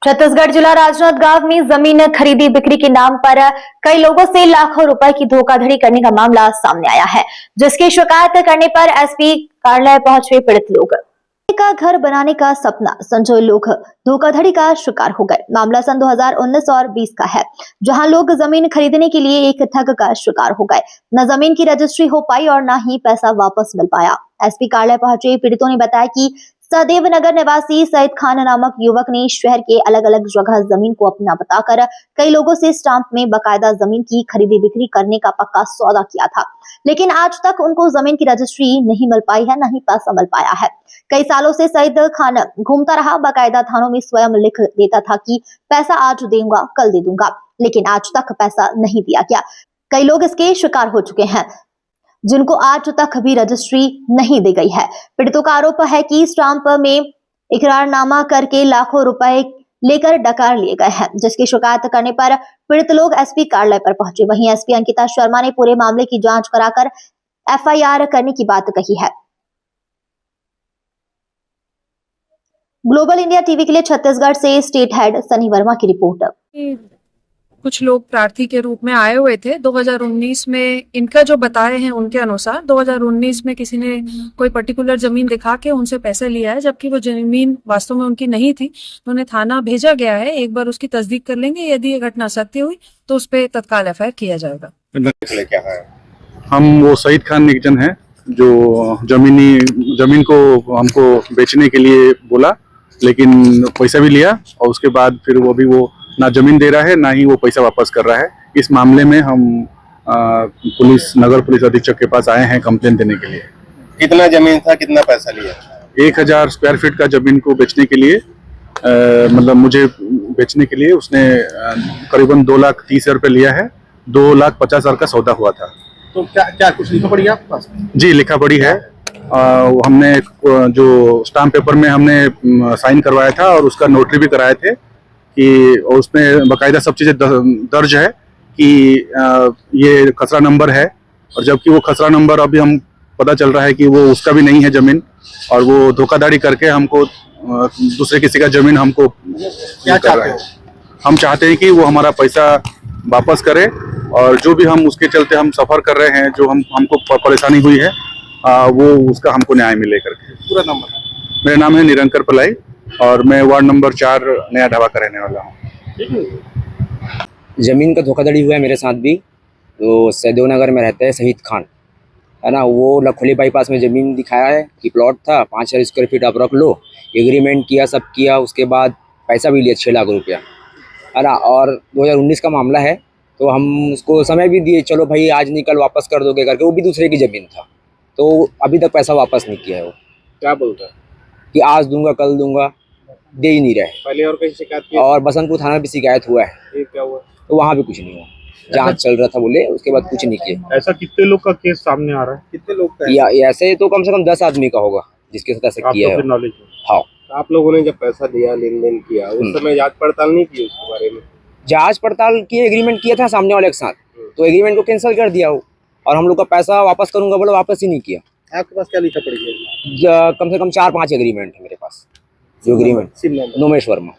छत्तीसगढ़ जिला राजनांदगांव में जमीन खरीदी बिक्री के नाम पर कई लोगों से लाखों रुपए की धोखाधड़ी करने का मामला सामने आया है, जिसकी शिकायत करने पर एसपी कार्यालय पहुंचे पीड़ित लोग। का घर बनाने का सपना संजोए लोग धोखाधड़ी का शिकार हो गए। मामला सन 2019 और 20 का है, जहां लोग जमीन खरीदने के लिए एक ठग का शिकार हो गए। न जमीन की रजिस्ट्री हो पाई और न ही पैसा वापस मिल पाया। एसपी कार्यालय पहुंचे पीड़ितों ने बताया कि सहदेव नगर निवासी सईद खान नामक युवक ने शहर के अलग अलग जगह जमीन को अपना बताकर कई लोगों से स्टाम्प में बकायदा जमीन की खरीदी बिक्री करने का पक्का सौदा किया था, लेकिन आज तक उनको जमीन की रजिस्ट्री नहीं मिल पाई है, न ही पैसा मिल पाया है। कई सालों से सईद खान घूमता रहा, बकायदा थानों में स्वयं लिख देता था कि पैसा आज दूंगा, कल दे दूंगा, लेकिन आज तक पैसा नहीं दिया गया। कई लोग इसके शिकार हो चुके हैं, जिनको आज तक भी रजिस्ट्री नहीं दी गई है। पीड़ितों का आरोप है कि स्टाम्प में इकरारनामा करके लाखों रुपए लेकर डकार लिए गए हैं, जिसकी शिकायत करने पर पीड़ित लोग एसपी कार्यालय पर पहुंचे। वहीं एसपी अंकिता शर्मा ने पूरे मामले की जांच कराकर एफआईआर करने की बात कही है। ग्लोबल इंडिया टीवी के लिए छत्तीसगढ़ से स्टेट हेड सनी वर्मा की रिपोर्ट। कुछ लोग प्रार्थी के रूप में आए हुए थे 2019 में। इनका जो बताए हैं उनके अनुसार 2019 में किसी ने कोई पर्टिकुलर जमीन दिखा के उनसे पैसे लिया है, जबकि वो जमीन वास्तव में उनकी नहीं थी। तो उन्हें थाना भेजा गया है, एक बार उसकी तस्दीक कर लेंगे। यदि ये घटना सत्य हुई तो उस पर तत्काल एफआईआर किया जाएगा। क्या है? हम वो सईद खान एक जन है जो जमीन को हमको बेचने के लिए बोला, लेकिन पैसा भी लिया और उसके बाद फिर वो ना जमीन दे रहा है, ना ही वो पैसा वापस कर रहा है। इस मामले में हम नगर पुलिस अधीक्षक के पास आए हैं कंप्लेन देने के लिए। कितना जमीन था, कितना पैसा लिया? 1000 स्क्वायर फीट का जमीन को बेचने के लिए मतलब मुझे बेचने के लिए उसने करीबन 2,30,000 रुपये लिया है। 2,50,000 का सौदा हुआ था। तो क्या कुछ लिखा पड़ी आपके पास? जी, लिखा पड़ी है। हमने जो स्टाम्प पेपर में हमने साइन करवाया था और उसका नोटरी भी कराए थे कि उसमें बकायदा सब चीज़ें दर्ज है कि ये खसरा नंबर है, और जबकि वो खसरा नंबर अभी हम पता चल रहा है कि वो उसका भी नहीं है जमीन, और वो धोखाधड़ी करके हमको दूसरे किसी का जमीन हमको क्या चाहते हैं? हम चाहते हैं कि वो हमारा पैसा वापस करे, और जो भी हम उसके चलते हम सफ़र कर रहे हैं, जो हमको परेशानी हुई है, वो उसका हमको न्याय मिले करके। पूरा नंबर? मेरा नाम है निरंकर पलाई और मैं वार्ड नंबर 4 नया ढाबा का रहने वाला हूँ। जमीन का धोखाधड़ी हुआ है मेरे साथ भी। तो सहदेव नगर में रहते हैं सईद खान, है ना। वो लखोली बाईपास में ज़मीन दिखाया है कि प्लॉट था, 5,000 स्क्वायर फीट आप रख लो। एग्रीमेंट किया, सब किया, उसके बाद पैसा भी लिया 6 लाख रुपया, है ना। और 2019 का मामला है, तो हम उसको समय भी दिए, चलो भाई आज निकल वापस कर दोगे करके। वो भी दूसरे की ज़मीन था, तो अभी तक पैसा वापस नहीं किया है। वो क्या बोलता है कि आज दूंगा, कल दूंगा, दे ही नहीं रहे। पहले और कहीं शिकायत की? और बसंतपुर थाना भी शिकायत हुआ है। ये क्या हुआ? तो वहाँ भी कुछ नहीं हुआ, जांच चल रहा था बोले, उसके बाद कुछ नहीं किया। ऐसा कितने लोग का केस सामने आ रहा है? कितने लोग का? या ऐसे तो कम से कम 10 आदमी का होगा जिसके साथ ऐसा किया है। नॉलेज में? हाँ। आप लोगों ने जब पैसा दिया, लेन देन किया, उस समय जांच पड़ताल नहीं की उसके बारे में? जांच पड़ताल की, एग्रीमेंट किया था सामने वाले के साथ, तो एग्रीमेंट को कैंसिल कर दिया वो, और हम लोग का पैसा वापस करूंगा बोला, वापस ही नहीं किया। आपके पास क्या लिखा पड़ी है? कम से कम 4-5 एग्रीमेंट है मेरे पास। जो एग्रीमेंट, नोमेश वर्मा।